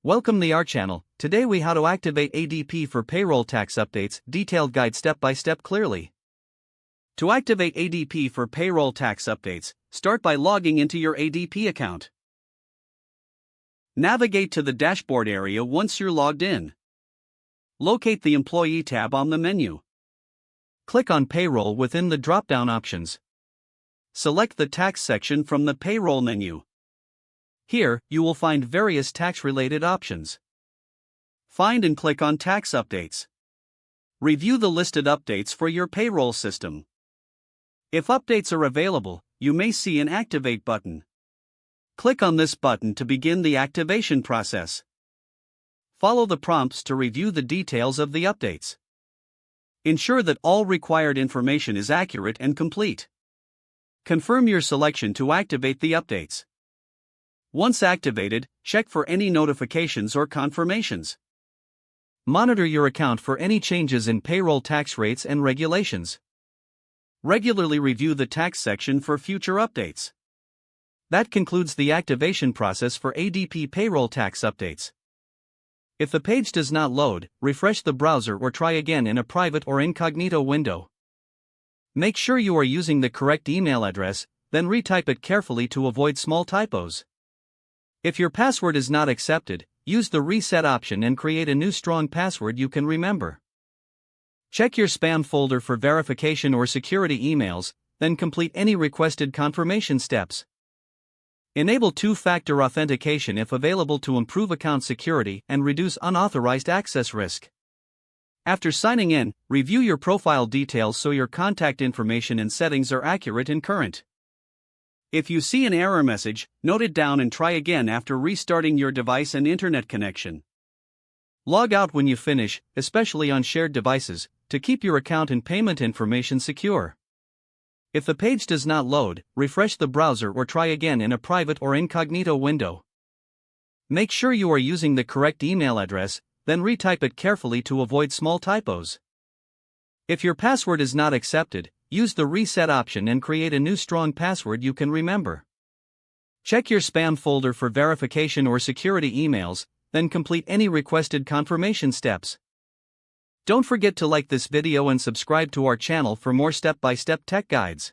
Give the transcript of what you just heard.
Welcome to our channel. Today we how to activate ADP for payroll tax updates, detailed guide step by step clearly. To activate ADP for payroll tax updates, start by logging into your ADP account. Navigate to the dashboard area once you're logged in. Locate the Employee tab on the menu. Click on Payroll within the drop-down options. Select the tax section from the Payroll menu. Here, you will find various tax-related options. Find and click on Tax Updates. Review the listed updates for your payroll system. If updates are available, you may see an Activate button. Click on this button to begin the activation process. Follow the prompts to review the details of the updates. Ensure that all required information is accurate and complete. Confirm your selection to activate the updates. Once activated, check for any notifications or confirmations. Monitor your account for any changes in payroll tax rates and regulations. Regularly review the tax section for future updates. That concludes the activation process for ADP payroll tax updates. If the page does not load, refresh the browser or try again in a private or incognito window. Make sure you are using the correct email address, then retype it carefully to avoid small typos. If your password is not accepted, use the reset option and create a new strong password you can remember. Check your spam folder for verification or security emails, then complete any requested confirmation steps. Enable two-factor authentication if available to improve account security and reduce unauthorized access risk. After signing in, review your profile details so your contact information and settings are accurate and current. If you see an error message, note it down and try again after restarting your device and internet connection. Log out when you finish, especially on shared devices, to keep your account and payment information secure. If the page does not load, refresh the browser or try again in a private or incognito window. Make sure you are using the correct email address, then retype it carefully to avoid small typos. If your password is not accepted, use the reset option and create a new strong password you can remember. Check your spam folder for verification or security emails, then complete any requested confirmation steps. Don't forget to like this video and subscribe to our channel for more step-by-step tech guides.